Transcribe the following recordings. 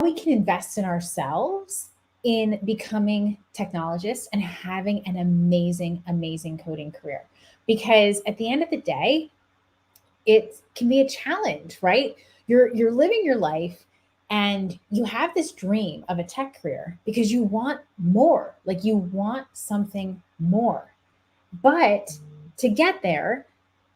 we can invest in ourselves in becoming technologists and having an amazing, amazing coding career. Because at the end of the day, it can be a challenge, right? You're living your life and you have this dream of a tech career because you want more, like you want something more. But to get there,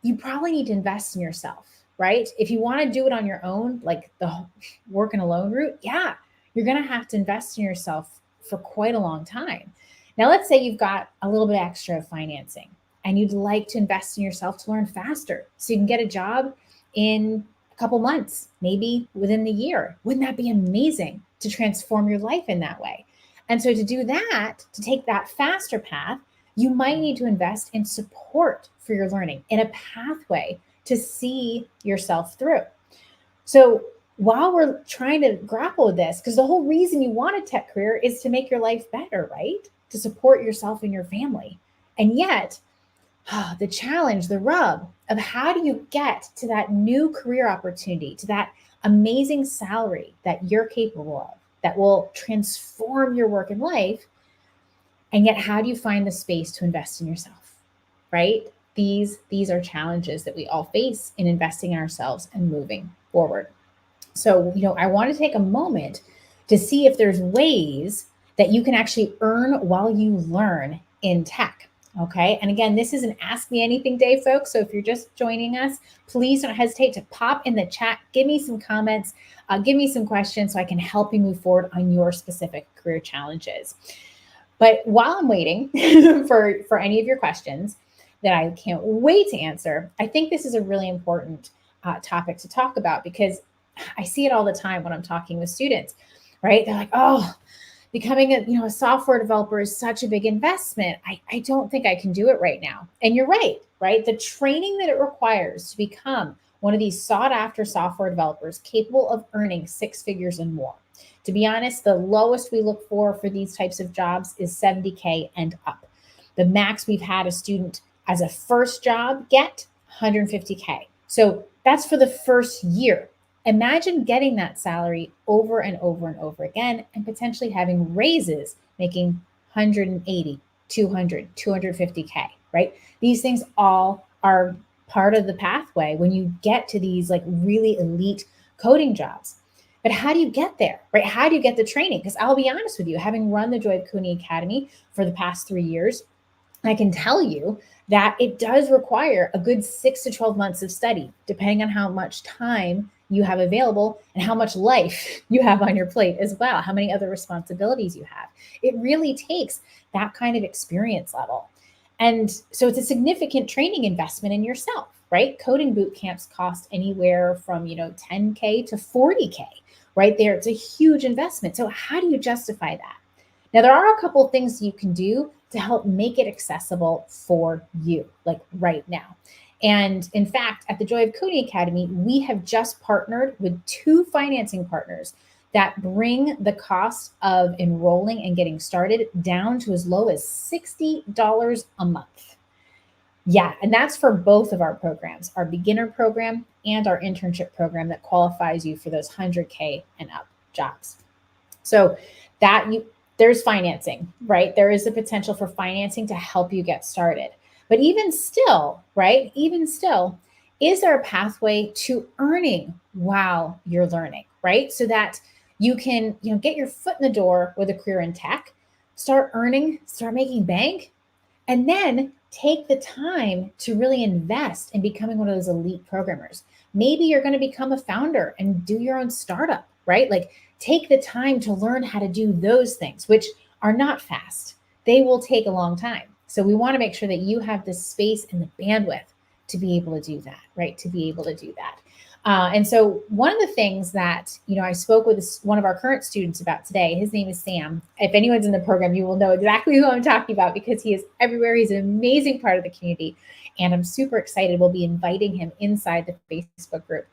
you probably need to invest in yourself, right? If you want to do it on your own, like the work and alone route, yeah, you're going to have to invest in yourself for quite a long time. Now, let's say you've got a little bit extra of financing and you'd like to invest in yourself to learn faster so you can get a job in a couple months, maybe within the year. Wouldn't that be amazing to transform your life in that way? And so, to do that, to take that faster path, you might need to invest in support for your learning, in a pathway to see yourself through. So while we're trying to grapple with this, because the whole reason you want a tech career is to make your life better, right? To support yourself and your family. And yet, the challenge, the rub of how do you get to that new career opportunity, to that amazing salary that you're capable of, that will transform your work and life, and yet how do you find the space to invest in yourself, right? These are challenges that we all face in investing in ourselves and moving forward. So, I want to take a moment to see if there's ways that you can actually earn while you learn in tech. Okay. And again, this is an Ask Me Anything day, folks. So if you're just joining us, please don't hesitate to pop in the chat, give me some comments, give me some questions so I can help you move forward on your specific career challenges. But while I'm waiting for any of your questions that I can't wait to answer, I think this is a really important topic to talk about because I see it all the time when I'm talking with students, right? They're like, oh, becoming a software developer is such a big investment. I don't think I can do it right now. And you're right? The training that it requires to become one of these sought after software developers capable of earning six figures and more. To be honest, the lowest we look for these types of jobs is 70K and up. The max we've had a student as a first job get 150K. So that's for the first year. Imagine getting that salary over and over and over again and potentially having raises making 180, 200, 250K, right? These things all are part of the pathway when you get to these like really elite coding jobs. But how do you get there, right? How do you get the training? Because I'll be honest with you, having run the Joy of Coding Academy for the past 3 years, I can tell you that it does require a good 6 to 12 months of study, depending on how much time you have available and how much life you have on your plate as well, how many other responsibilities you have. It really takes that kind of experience level. And so it's a significant training investment in yourself, right? Coding boot camps cost anywhere from, 10K to 40K, right there. It's a huge investment. So how do you justify that? Now, there are a couple of things you can do to help make it accessible for you, like right now. And in fact, at the Joy of Coding Academy, we have just partnered with 2 financing partners that bring the cost of enrolling and getting started down to as low as $60 a month. Yeah, and that's for both of our programs, our beginner program and our internship program that qualifies you for those 100K and up jobs. So there's financing, right? There is a potential for financing to help you get started. But even still, right? Even still, is there a pathway to earning while you're learning, right? So that you can, get your foot in the door with a career in tech, start earning, start making bank, and then take the time to really invest in becoming one of those elite programmers. Maybe you're going to become a founder and do your own startup, right? Like take the time to learn how to do those things, which are not fast. They will take a long time. So we want to make sure that you have the space and the bandwidth to be able to do that, right? To be able to do that. And so one of the things that, I spoke with one of our current students about today, his name is Sam. If anyone's in the program, you will know exactly who I'm talking about because he is everywhere. He's an amazing part of the community. And I'm super excited. We'll be inviting him inside the Facebook group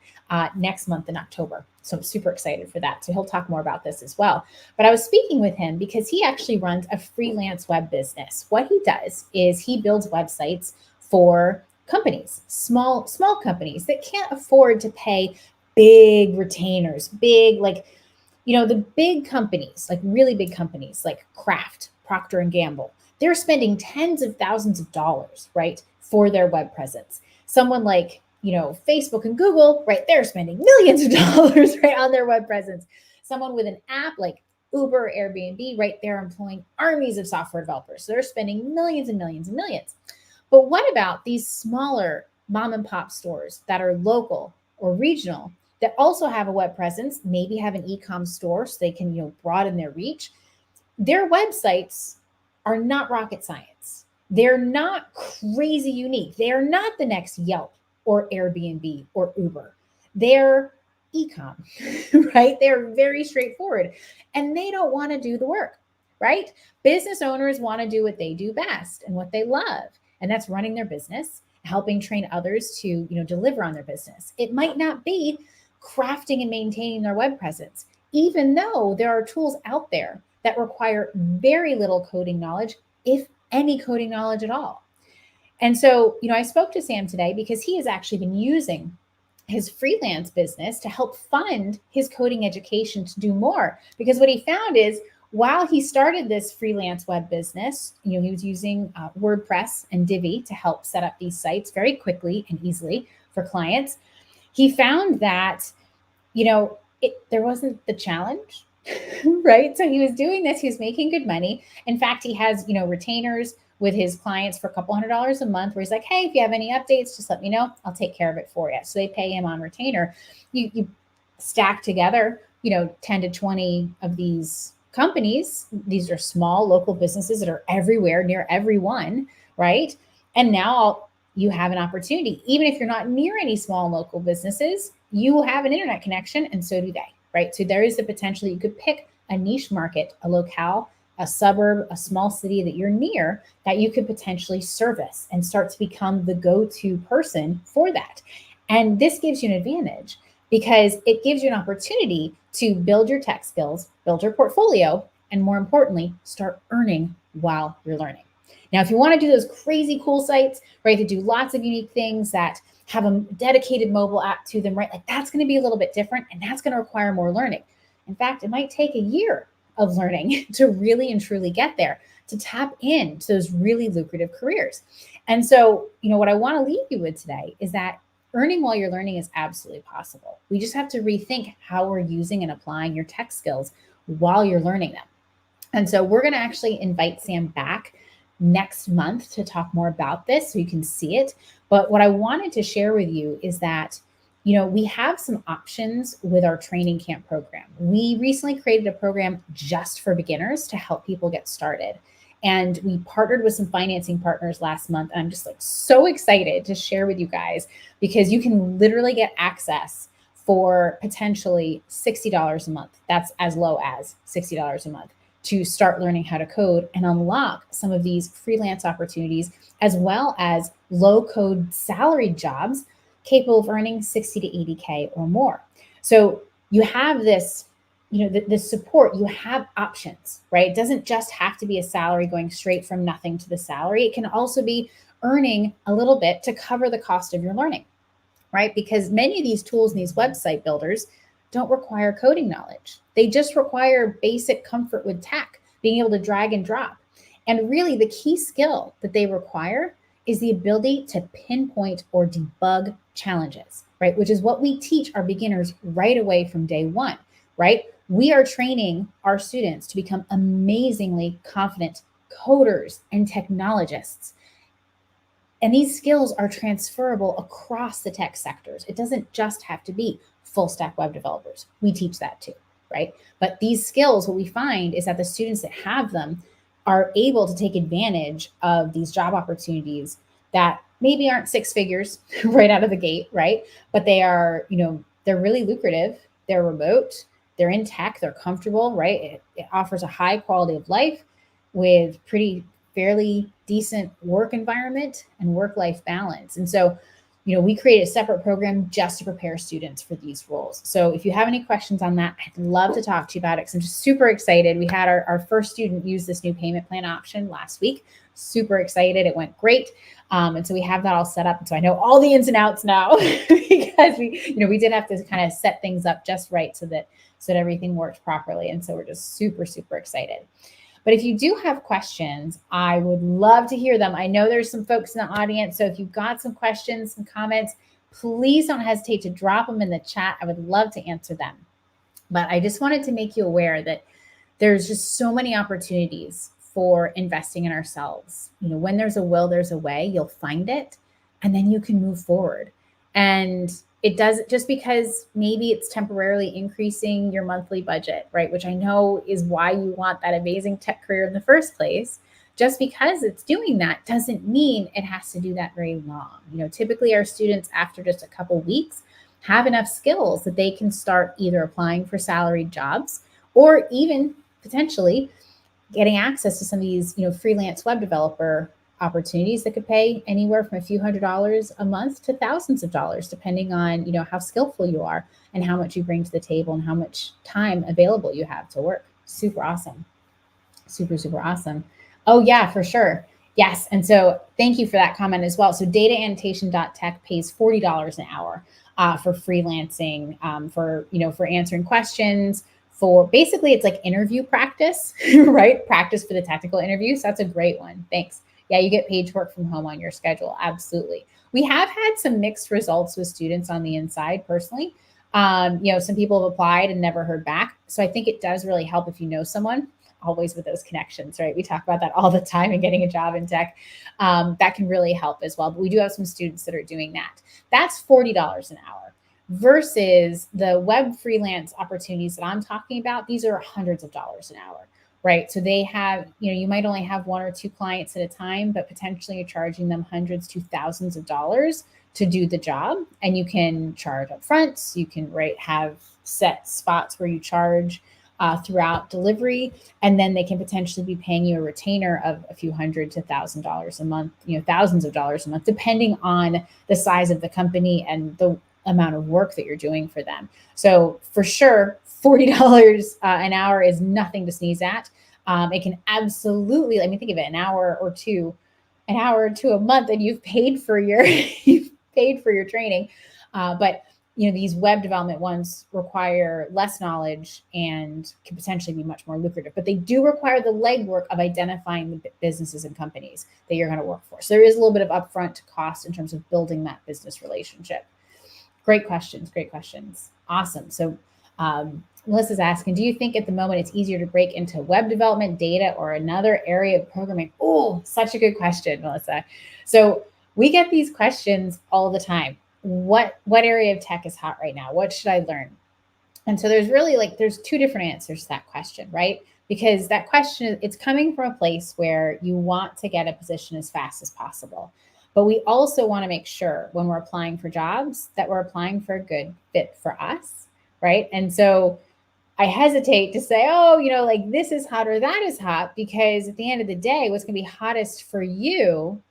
next month in October. So I'm super excited for that. So he'll talk more about this as well. But I was speaking with him because he actually runs a freelance web business. What he does is he builds websites for companies, small companies that can't afford to pay big retainers, big The big companies, like really big companies like Kraft, Procter and Gamble, they're spending tens of thousands of dollars, right, for their web presence. Someone like, Facebook and Google, right, they're spending millions of dollars, right, on their web presence. Someone with an app like Uber, Airbnb, right, they're employing armies of software developers. So they're spending millions and millions and millions. But what about these smaller mom and pop stores that are local or regional that also have a web presence, maybe have an e-com store so they can, broaden their reach? Their websites are not rocket science. They're not crazy unique. They are not the next Yelp or Airbnb or Uber. They're e-com, right? They're very straightforward and they don't want to do the work, right? Business owners want to do what they do best and what they love, and that's running their business, helping train others to, deliver on their business. It might not be crafting and maintaining their web presence, even though there are tools out there that require very little coding knowledge, if any coding knowledge at all. And so, I spoke to Sam today because he has actually been using his freelance business to help fund his coding education to do more. Because what he found is, while he started this freelance web business, he was using WordPress and Divi to help set up these sites very quickly and easily for clients. He found that, there wasn't the challenge, right? So he was doing this, he was making good money. In fact, he has, retainers with his clients for a couple $100s a month, where he's like, hey, if you have any updates, just let me know. I'll take care of it for you. So they pay him on retainer. You stack together, 10 to 20 of these companies. These are small local businesses that are everywhere, near everyone, right? And now you have an opportunity. Even if you're not near any small local businesses, you will have an internet connection, and so do they, right? So there is the potential that you could pick a niche market, a locale, a suburb, a small city that you're near that you could potentially service and start to become the go-to person for that. And this gives you an advantage because it gives you an opportunity to build your tech skills, build your portfolio, and more importantly, start earning while you're learning. Now, if you want to do those crazy cool sites, right, to do lots of unique things that have a dedicated mobile app to them, right, like that's going to be a little bit different, and that's going to require more learning. In fact, it might take a year of learning to really and truly get there, to tap into those really lucrative careers. And so, what I want to leave you with today is that earning while you're learning is absolutely possible. We just have to rethink how we're using and applying your tech skills while you're learning them. And so we're going to actually invite Sam back next month to talk more about this so you can see it. But what I wanted to share with you is that, we have some options with our training camp program. We recently created a program just for beginners to help people get started. And we partnered with some financing partners last month. And I'm just so excited to share with you guys, because you can literally get access for potentially $60 a month. That's as low as $60 a month to start learning how to code and unlock some of these freelance opportunities, as well as low code salaried jobs capable of earning 60 to 80K or more. So you have this, this support, you have options, right? It doesn't just have to be a salary going straight from nothing to the salary. It can also be earning a little bit to cover the cost of your learning, right? Because many of these tools and these website builders don't require coding knowledge. They just require basic comfort with tech, being able to drag and drop. And really the key skill that they require is the ability to pinpoint or debug challenges, right? Which is what we teach our beginners right away from day one, right? We are training our students to become amazingly confident coders and technologists. And these skills are transferable across the tech sectors. It doesn't just have to be full stack web developers. We teach that too, right? But these skills, what we find is that the students that have them are able to take advantage of these job opportunities that maybe aren't six figures right out of the gate, right? But they are, they're really lucrative. They're remote. They're in tech. They're comfortable, right? It offers a high quality of life with fairly decent work environment and work-life balance. And so, we created a separate program just to prepare students for these roles. So if you have any questions on that, I'd love to talk to you about it because I'm just super excited. We had our first student use this new payment plan option last week. super excited. It went great. And so we have that all set up. And so I know all the ins and outs now because we did have to kind of set things up just right so that everything worked properly. And so we're just super, super excited. But if you do have questions, I would love to hear them. I know there's some folks in the audience. So if you've got some questions, some comments, please don't hesitate to drop them in the chat. I would love to answer them. But I just wanted to make you aware that there's just so many opportunities for investing in ourselves. When there's a will, there's a way. You'll find it, and then you can move forward. And it does, just because maybe it's temporarily increasing your monthly budget, right? Which I know is why you want that amazing tech career in the first place. Just because it's doing that doesn't mean it has to do that very long. Typically our students, after just a couple weeks, have enough skills that they can start either applying for salaried jobs or even potentially getting access to some of these, freelance web developer opportunities that could pay anywhere from a few $100s a month to thousands of dollars, depending on, how skillful you are and how much you bring to the table and how much time available you have to work. Super awesome. Super, super awesome. Oh yeah, for sure. Yes. And so thank you for that comment as well. So dataannotation.tech pays $40 an hour for freelancing, for answering questions, for basically it's like interview practice, right? Practice for the technical interview. So that's a great one. Thanks. Yeah, you get paid to work from home on your schedule. Absolutely. We have had some mixed results with students on the inside personally. Some people have applied and never heard back. So I think it does really help if you know someone, always with those connections, right? We talk about that all the time and getting a job in tech. That can really help as well. But we do have some students that are doing that. That's $40 an hour versus the web freelance opportunities that I'm talking about. These are hundreds of dollars an hour, right? So they have, you might only have one or two clients at a time, but potentially you're charging them hundreds to thousands of dollars to do the job. And you can charge up front. You can have set spots where you charge throughout delivery, and then they can potentially be paying you a retainer of a few $100 to $1,000 a month, thousands of dollars a month, depending on the size of the company and the amount of work that you're doing for them. So for sure, $40 an hour is nothing to sneeze at. It can absolutely, think of it, an hour or two a month, and you've paid for your training. But these web development ones require less knowledge and can potentially be much more lucrative, but they do require the legwork of identifying the businesses and companies that you're going to work for. So there is a little bit of upfront cost in terms of building that business relationship. Great questions. Great questions. Awesome. So Melissa's asking, do you think at the moment it's easier to break into web development, data, or another area of programming? Oh, such a good question, Melissa. So we get these questions all the time. What area of tech is hot right now? What should I learn? And so there's really there's two different answers to that question, right? Because that question, it's coming from a place where you want to get a position as fast as possible. But we also want to make sure when we're applying for jobs that we're applying for a good fit for us, right? And so I hesitate to say, this is hot or that is hot, because at the end of the day, what's going to be hottest for you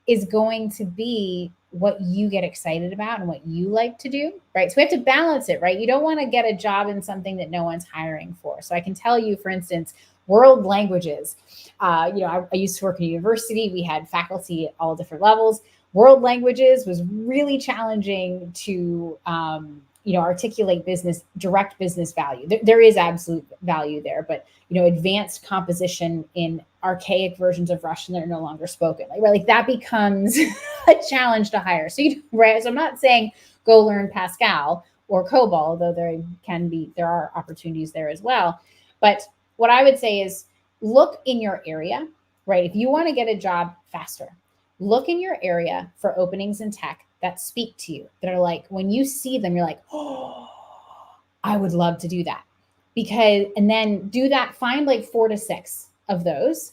is going to be what you get excited about and what you like to do, right? So we have to balance it, right? You don't want to get a job in something that no one's hiring for. So I can tell you, for instance, world languages. I used to work in a university. We had faculty at all different levels. World languages was really challenging to, articulate direct business value. There is absolute value there, but, advanced composition in archaic versions of Russian that are no longer spoken, that becomes a challenge to hire. So, right. So I'm not saying go learn Pascal or COBOL, although there are opportunities there as well. But what I would say is look in your area, right? If you want to get a job faster, look in your area for openings in tech that speak to you, that are when you see them, you're like, oh, I would love to do that. And then do that, find 4 to 6 of those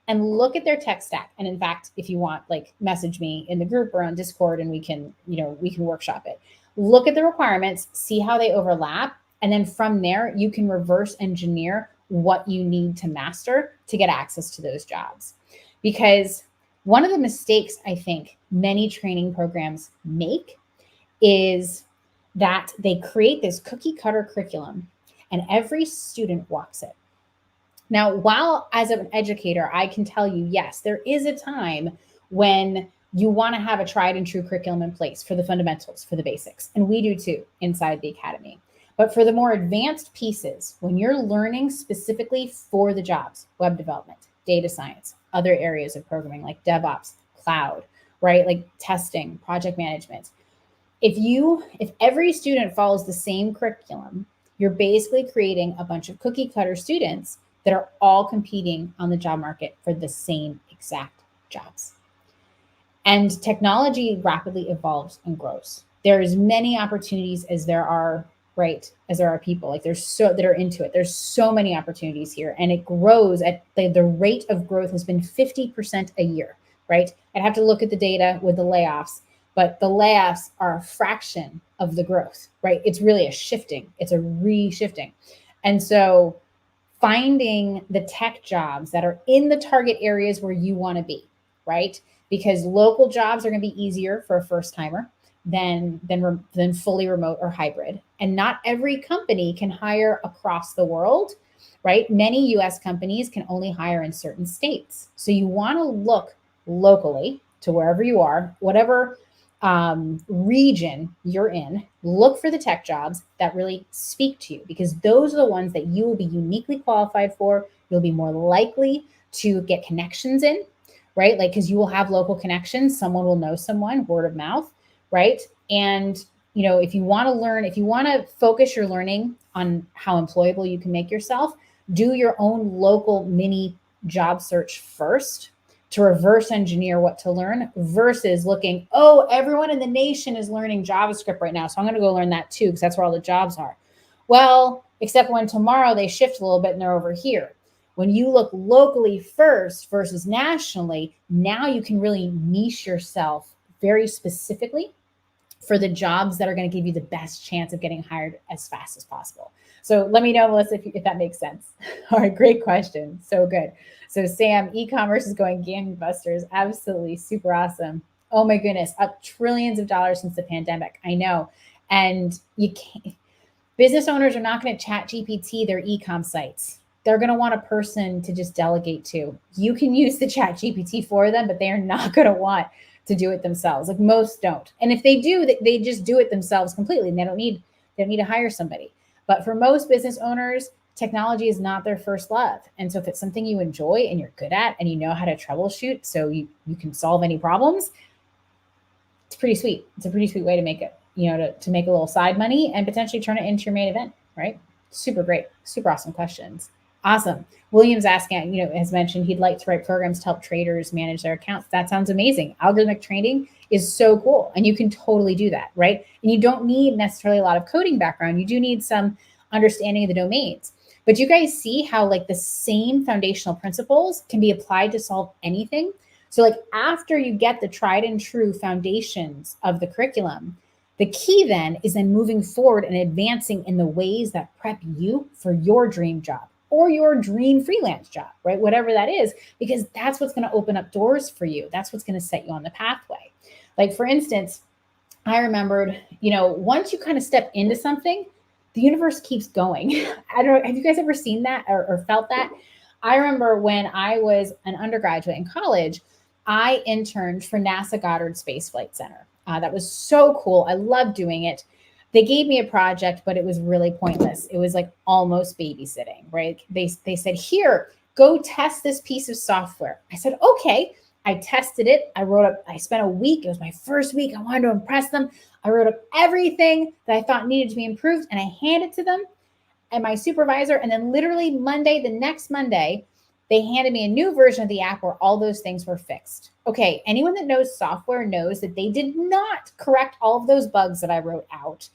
and look at their tech stack. And in fact, if you want, message me in the group or on Discord and we can workshop it. Look at the requirements, see how they overlap. And then from there, you can reverse engineer what you need to master to get access to those jobs. Because one of the mistakes I think many training programs make is that they create this cookie cutter curriculum and every student walks it. Now, while as an educator, I can tell you, yes, there is a time when you want to have a tried and true curriculum in place for the fundamentals, for the basics. And we do too inside the academy. But for the more advanced pieces, when you're learning specifically for the jobs, web development, data science, other areas of programming like DevOps, cloud, right? Like testing, project management. If every student follows the same curriculum, you're basically creating a bunch of cookie cutter students that are all competing on the job market for the same exact jobs. And technology rapidly evolves and grows. There is many opportunities as there are, right, as there are people. Like there's so that are into it. There's so many opportunities here, and it grows at the rate of growth has been 50% a year, right? I'd have to look at the data with the layoffs, but the layoffs are a fraction of the growth, right? It's really a shifting, it's a reshifting. And so finding the tech jobs that are in the target areas where you want to be, right? Because local jobs are going to be easier for a first timer than fully remote or hybrid. And not every company can hire across the world, right? Many US companies can only hire in certain states. So you want to look locally to wherever you are, whatever region you're in, look for the tech jobs that really speak to you, because those are the ones that you will be uniquely qualified for. You'll be more likely to get connections in, right? Like, because you will have local connections, someone will know someone, word of mouth, right? And, you know, if you want to learn, if you want to focus your learning on how employable you can make yourself, do your own local mini job search first to reverse engineer what to learn versus looking, oh, everyone in the nation is learning JavaScript right now, so I'm going to go learn that too because that's where all the jobs are. Well, except when tomorrow they shift a little bit and they're over here. When you look locally first versus nationally, now you can really niche yourself very specifically for the jobs that are going to give you the best chance of getting hired as fast as possible. So let me know, Melissa, if that makes sense. All right, great question. So good. So Sam, e-commerce is going gangbusters. Absolutely, super awesome. Oh my goodness, up trillions of dollars since the pandemic. I know. And you can't, business owners are not going to chat GPT their e-com sites. They're going to want a person to just delegate to. You can use the chat GPT for them, but they are not going to want to do it themselves. Like most don't. And if they do, they just do it themselves completely. And they don't need to hire somebody. But for most business owners, technology is not their first love. And so if it's something you enjoy and you're good at and you know how to troubleshoot so you can solve any problems, it's pretty sweet. It's a pretty sweet way to make it, you know, to make a little side money and potentially turn it into your main event, right? Super great. Super awesome questions. Awesome. William's asking, you know, has mentioned he'd like to write programs to help traders manage their accounts. That sounds amazing. Algorithmic trading is so cool. And you can totally do that, right? And you don't need necessarily a lot of coding background. You do need some understanding of the domains. But you guys see how like the same foundational principles can be applied to solve anything. So like after you get the tried and true foundations of the curriculum, the key then is then moving forward and advancing in the ways that prep you for your dream job or your dream freelance job, right? Whatever that is, because that's what's going to open up doors for you. That's what's going to set you on the pathway. Like for instance, I remembered, you know, once you kind of step into something, the universe keeps going. I don't know, have you guys ever seen that or felt that? I remember when I was an undergraduate in college, I interned for NASA Goddard Space Flight Center. That was so cool. I loved doing it. They gave me a project, but it was really pointless. It was like almost babysitting, right? They said, here, go test this piece of software. I said, okay. I tested it. I spent a week. It was my first week. I wanted to impress them. I wrote up everything that I thought needed to be improved and I handed it to them and my supervisor. And then literally the next Monday, they handed me a new version of the app where all those things were fixed. Okay, anyone that knows software knows that they did not correct all of those bugs that I wrote out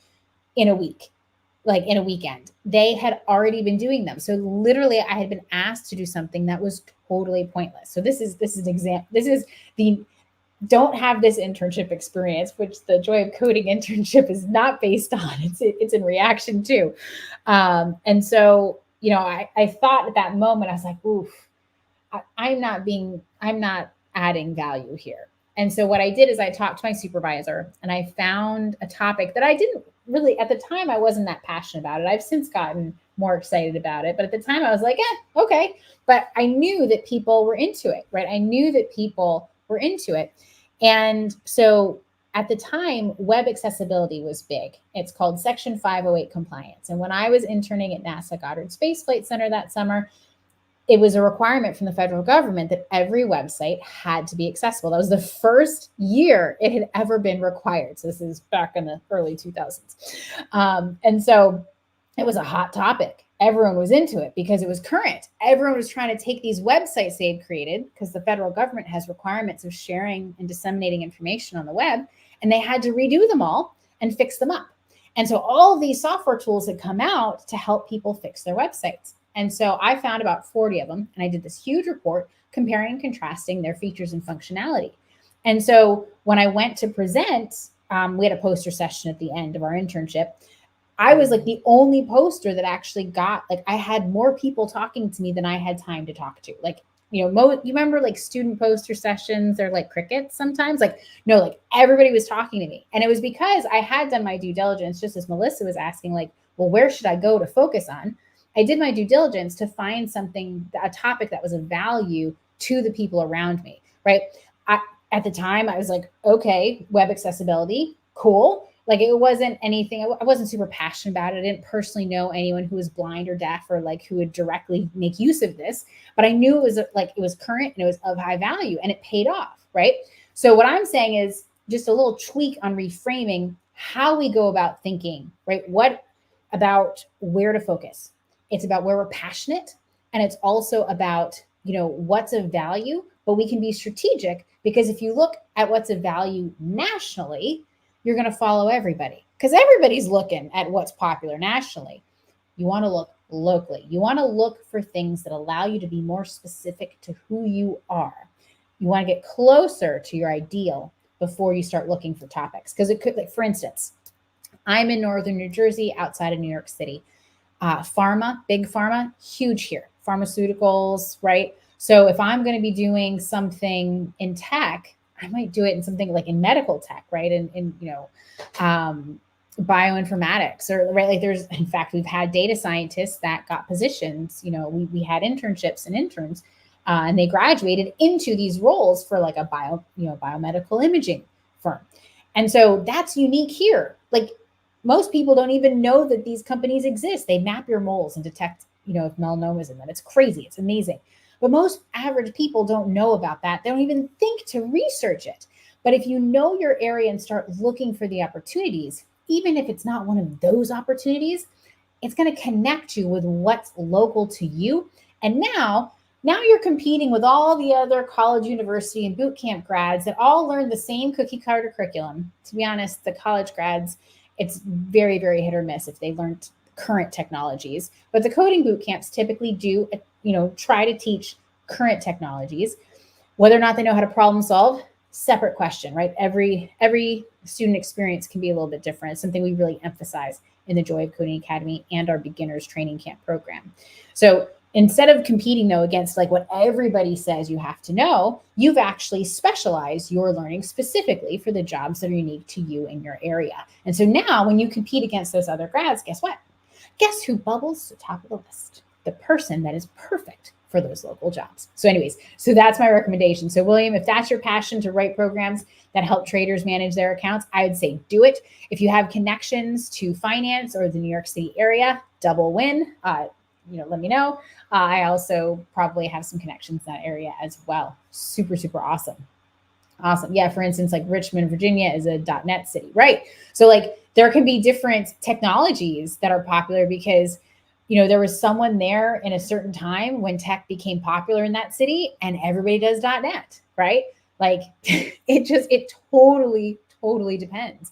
in a week, like in a weekend. They had already been doing them. So literally I had been asked to do something that was totally pointless. So this is an example. This is the don't have this internship experience, which the Joy of Coding internship is not based on. It's in reaction to. And so, you know, I thought at that moment, I was like, oof, I'm not adding value here. And so what I did is I talked to my supervisor and I found a topic that I didn't really, at the time, I wasn't that passionate about it. I've since gotten more excited about it. But at the time I was like, okay. But I knew that people were into it, right? I knew that people were into it. And so at the time, web accessibility was big. It's called Section 508 compliance. And when I was interning at NASA Goddard Space Flight Center that summer, it was a requirement from the federal government that every website had to be accessible. That was the first year it had ever been required. So this is back in the early 2000s. And so it was a hot topic. Everyone was into it because it was current. Everyone was trying to take these websites they had created, because the federal government has requirements of sharing and disseminating information on the web, and they had to redo them all and fix them up. And so all of these software tools had come out to help people fix their websites. And so I found about 40 of them, and I did this huge report comparing and contrasting their features and functionality. And so when I went to present, we had a poster session at the end of our internship. I was like the only poster that actually got, like, I had more people talking to me than I had time to talk to. Like, you remember like student poster sessions, they're like crickets sometimes. Like, no, like everybody was talking to me. And it was because I had done my due diligence, just as Melissa was asking, like, well, where should I go to focus on? I did my due diligence to find something, a topic that was of value to the people around me, right? At the time, I was like, okay, web accessibility, cool. Like, it wasn't anything, I wasn't super passionate about it. I didn't personally know anyone who was blind or deaf or like who would directly make use of this, but I knew it was like, it was current and it was of high value and it paid off, right? So what I'm saying is just a little tweak on reframing how we go about thinking, right? What about where to focus? It's about where we're passionate, and it's also about, what's of value, but we can be strategic, because if you look at what's of value nationally, you're going to follow everybody, because everybody's looking at what's popular nationally. You want to look locally. You want to look for things that allow you to be more specific to who you are. You want to get closer to your ideal before you start looking for topics. Because it could, like, for instance, I'm in northern New Jersey, outside of New York City. Pharma, big pharma, huge here. Pharmaceuticals, right? So if I'm going to be doing something in tech, I might do it in something like in medical tech, right? In bioinformatics, or right, like in fact, we've had data scientists that got positions. We had internships and interns, and they graduated into these roles for like a biomedical imaging firm. And so that's unique here. Like, most people don't even know that these companies exist. They map your moles and detect, if melanoma is in them. It's crazy. It's amazing. But most average people don't know about that. They don't even think to research it. But if you know your area and start looking for the opportunities, even if it's not one of those opportunities, it's going to connect you with what's local to you. And now you're competing with all the other college, university, and boot camp grads that all learn the same cookie cutter curriculum. To be honest, the college grads, it's very, very hit or miss if they learned current technologies. But the coding boot camps typically do, try to teach current technologies. Whether or not they know how to problem solve, separate question, right? Every student experience can be a little bit different. It's something we really emphasize in the Joy of Coding Academy and our beginners training camp program. So instead of competing, though, against like what everybody says you have to know, you've actually specialized your learning specifically for the jobs that are unique to you in your area. And so now when you compete against those other grads, guess what? Guess who bubbles to the top of the list? The person that is perfect for those local jobs. So anyways, so that's my recommendation. So William, if that's your passion to write programs that help traders manage their accounts, I would say do it. If you have connections to finance or the New York City area, double win. Let me know. I also probably have some connections in that area as well. Super, super awesome. Awesome. Yeah. For instance, like Richmond, Virginia is a .NET city, right? So like there can be different technologies that are popular because, there was someone there in a certain time when tech became popular in that city and everybody does .NET, right? Like it totally, totally depends.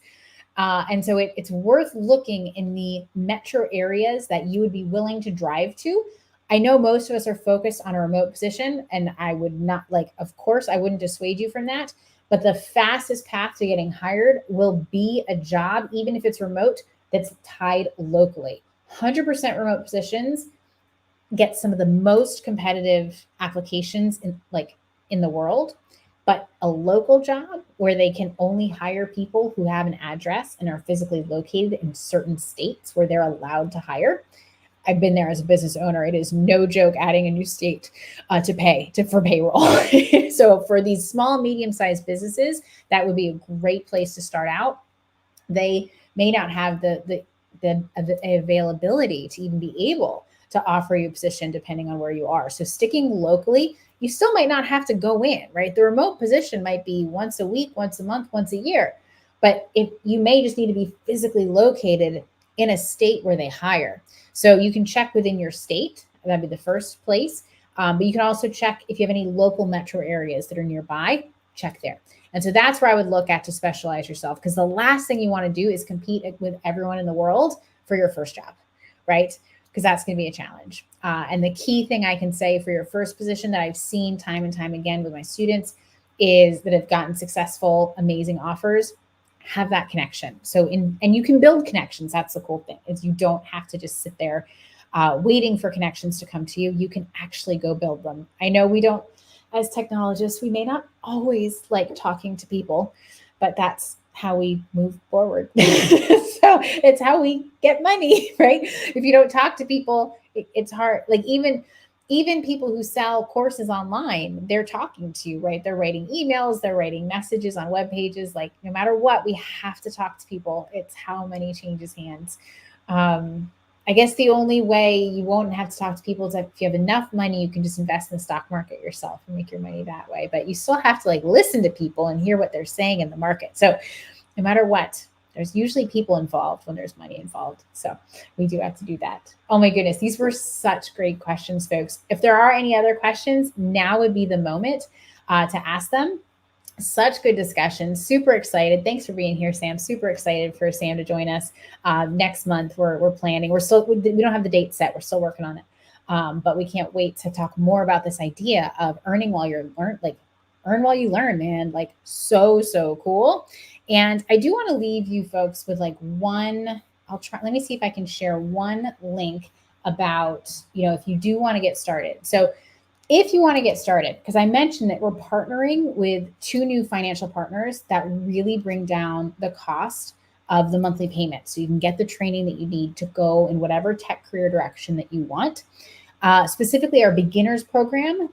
And so it's worth looking in the metro areas that you would be willing to drive to. I know most of us are focused on a remote position, and I would not, of course, I wouldn't dissuade you from that. But the fastest path to getting hired will be a job, even if it's remote, that's tied locally. 100% remote positions get some of the most competitive applications in the world. But a local job where they can only hire people who have an address and are physically located in certain states where they're allowed to hire, I've been there as a business owner. It is no joke adding a new state for payroll. So for these small, medium-sized businesses, that would be a great place to start out. They may not have the availability to even be able to offer you a position depending on where you are. So sticking locally, you still might not have to go in, right? The remote position might be once a week, once a month, once a year. But if you may just need to be physically located in a state where they hire. So you can check within your state. That'd be the first place. But you can also check if you have any local metro areas that are nearby, check there. And so that's where I would look at to specialize yourself, because the last thing you want to do is compete with everyone in the world for your first job, right? Because that's going to be a challenge. And the key thing I can say for your first position that I've seen time and time again with my students is that have gotten successful, amazing offers, have that connection. And you can build connections. That's the cool thing, is you don't have to just sit there waiting for connections to come to you. You can actually go build them. I know we don't, as technologists, we may not always like talking to people, but that's how we move forward. So it's how we get money, right? If you don't talk to people, it's hard. Like even people who sell courses online, they're talking to you, right? They're writing emails, they're writing messages on web pages. Like no matter what, we have to talk to people. It's how money changes hands. I guess the only way you won't have to talk to people is if you have enough money, you can just invest in the stock market yourself and make your money that way. But you still have to like listen to people and hear what they're saying in the market. So no matter what, there's usually people involved when there's money involved. So we do have to do that. Oh my goodness, these were such great questions, folks. If there are any other questions, now would be the moment to ask them. Such good discussion. Super excited. Thanks for being here, Sam. Super excited for Sam to join us next month. We're planning. We don't have the date set. We're still working on it, but we can't wait to talk more about this idea of earning while you're earn while you learn, man. Like so cool. And I do want to leave you folks with like one. Let me see if I can share one link about if you do want to get started. So if you want to get started, because I mentioned that we're partnering with 2 new financial partners that really bring down the cost of the monthly payment. So you can get the training that you need to go in whatever tech career direction that you want. Specifically, our beginners program,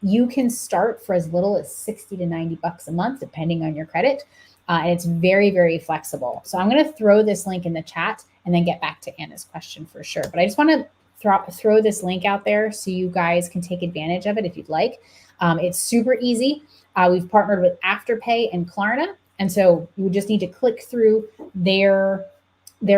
you can start for as little as $60 to $90 a month, depending on your credit. And it's very, very flexible. So I'm going to throw this link in the chat and then get back to Anna's question for sure. But I just want to throw this link out there so you guys can take advantage of it if you'd like. It's super easy. We've partnered with Afterpay and Klarna. And so you would just need to click through their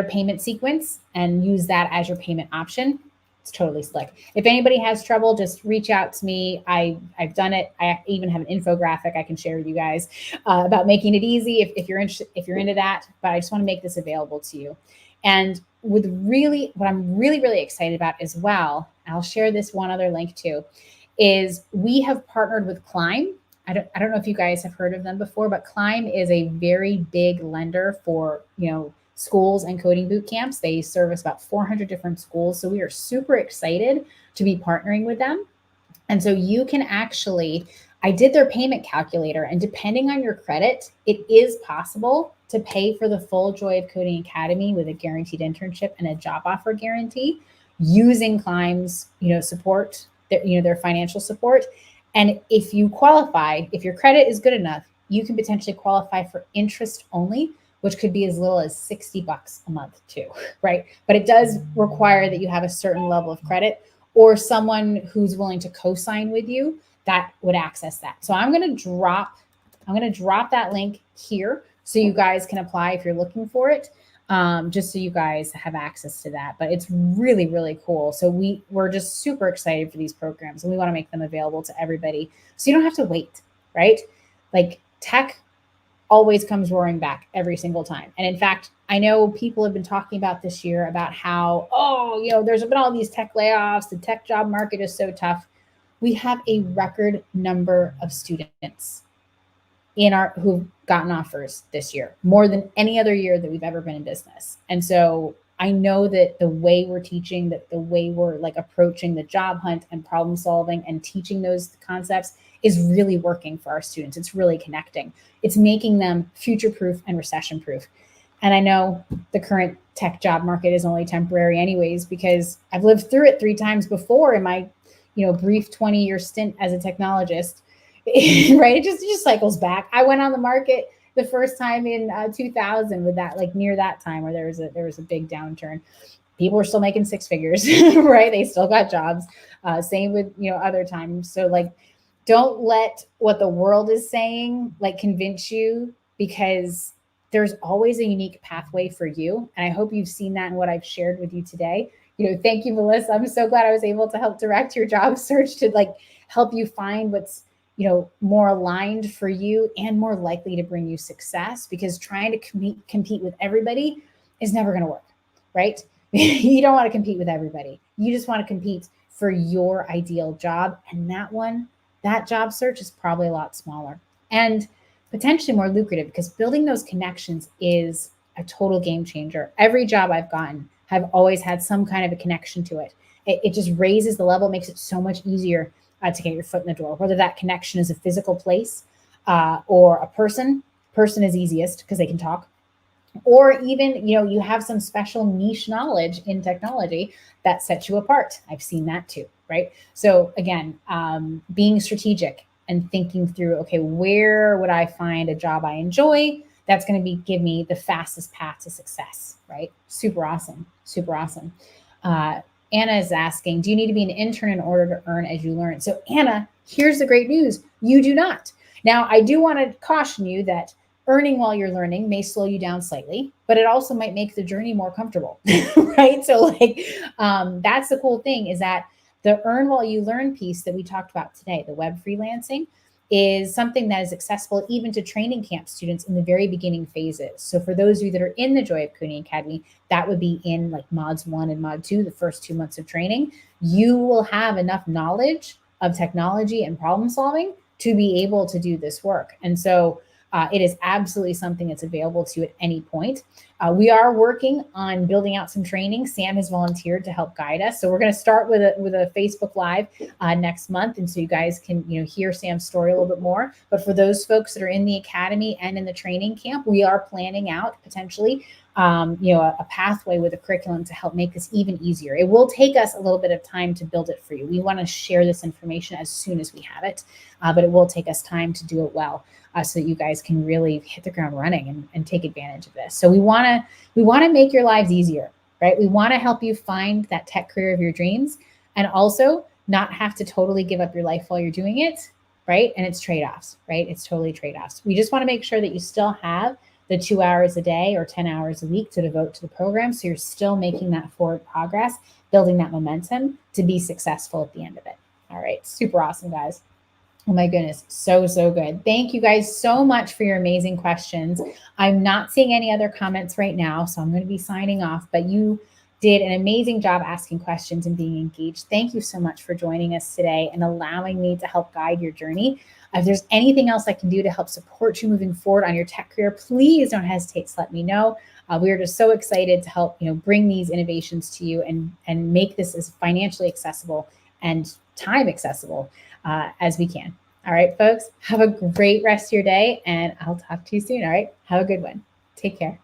payment sequence and use that as your payment option. It's totally slick. If anybody has trouble, just reach out to me. I've done it. I even have an infographic I can share with you guys about making it easy if you're into that. But I just want to make this available to you. And what I'm really excited about as well, I'll share this one other link too, is we have partnered with Climb. I don't know if you guys have heard of them before, but Climb is a very big lender for, schools and coding boot camps. They service about 400 different schools. So we are super excited to be partnering with them. And so you can I did their payment calculator, and depending on your credit, it is possible to pay for the full Joy of Coding Academy with a guaranteed internship and a job offer guarantee using Climb's, support, their financial support. And if you qualify, if your credit is good enough, you can potentially qualify for interest only, which could be as little as $60 a month too, right? But it does require that you have a certain level of credit or someone who's willing to co-sign with you that would access that. So I'm going to drop that link here so you guys can apply if you're looking for it, just so you guys have access to that. But it's really, really cool. So we're just super excited for these programs, and we want to make them available to everybody so you don't have to wait, right? Like tech always comes roaring back every single time. And in fact, I know people have been talking about this year about how, there's been all these tech layoffs. The tech job market is so tough. We have a record number of students who've gotten offers this year, more than any other year that we've ever been in business. And so I know that the way we're teaching, that the way we're like approaching the job hunt and problem solving and teaching those concepts is really working for our students. It's really connecting. It's making them future-proof and recession-proof. And I know the current tech job market is only temporary anyways, because I've lived through it 3 times before in my, brief 20-year stint as a technologist. Right? It just cycles back. I went on the market the first time in 2000, with that, like near that time where there was a big downturn. People were still making 6 figures, right? They still got jobs. Same with other times. So like, don't let what the world is saying like convince you, because there's always a unique pathway for you. And I hope you've seen that in what I've shared with you today. Thank you, Melissa. I'm so glad I was able to help direct your job search to like help you find what's more aligned for you and more likely to bring you success, because trying to compete with everybody is never going to work, right? You don't want to compete with everybody. You just want to compete for your ideal job. And that job search is probably a lot smaller and potentially more lucrative, because building those connections is a total game changer. Every job I've gotten have always had some kind of a connection to it. It just raises the level, makes it so much easier to get your foot in the door, whether that connection is a physical place or a person. Person is easiest because they can talk, or even you have some special niche knowledge in technology that sets you apart. I've seen that too, right? So again, being strategic and thinking through, okay, where would I find a job I enjoy that's going to give me the fastest path to success, right? Super awesome. Anna is asking, do you need to be an intern in order to earn as you learn? So Anna, here's the great news: you do not. Now, I do want to caution you that earning while you're learning may slow you down slightly, but it also might make the journey more comfortable, right? So like, that's the cool thing, is that the earn while you learn piece that we talked about today, the web freelancing, is something that is accessible even to training camp students in the very beginning phases. So for those of you that are in the Joy of Coding Academy, that would be in like mods 1 and mod 2, the first 2 months of training. You will have enough knowledge of technology and problem solving to be able to do this work. And so it is absolutely something that's available to you at any point. We are working on building out some training. Sam has volunteered to help guide us. So we're going to start with a Facebook Live next month. And so you guys can hear Sam's story a little bit more. But for those folks that are in the academy and in the training camp, we are planning out potentially a pathway with a curriculum to help make this even easier. It will take us a little bit of time to build it for you. We want to share this information as soon as we have it, but it will take us time to do it well. So that you guys can really hit the ground running and take advantage of this. So we want to make your lives easier, right? We want to help you find that tech career of your dreams, and also not have to totally give up your life while you're doing it, right? And it's trade-offs, right? It's totally trade-offs. We just want to make sure that you still have the 2 hours a day or 10 hours a week to devote to the program, so you're still making that forward progress, building that momentum to be successful at the end of it. All right, super awesome, guys. Oh my goodness, so good. Thank you guys so much for your amazing questions. I'm not seeing any other comments right now, so I'm going to be signing off, but you did an amazing job asking questions and being engaged. Thank you so much for joining us today and allowing me to help guide your journey. If there's anything else I can do to help support you moving forward on your tech career, please don't hesitate to let me know. We are just so excited to help bring these innovations to you and make this as financially accessible and time accessible as we can. All right, folks, have a great rest of your day, and I'll talk to you soon. All right, have a good one. Take care.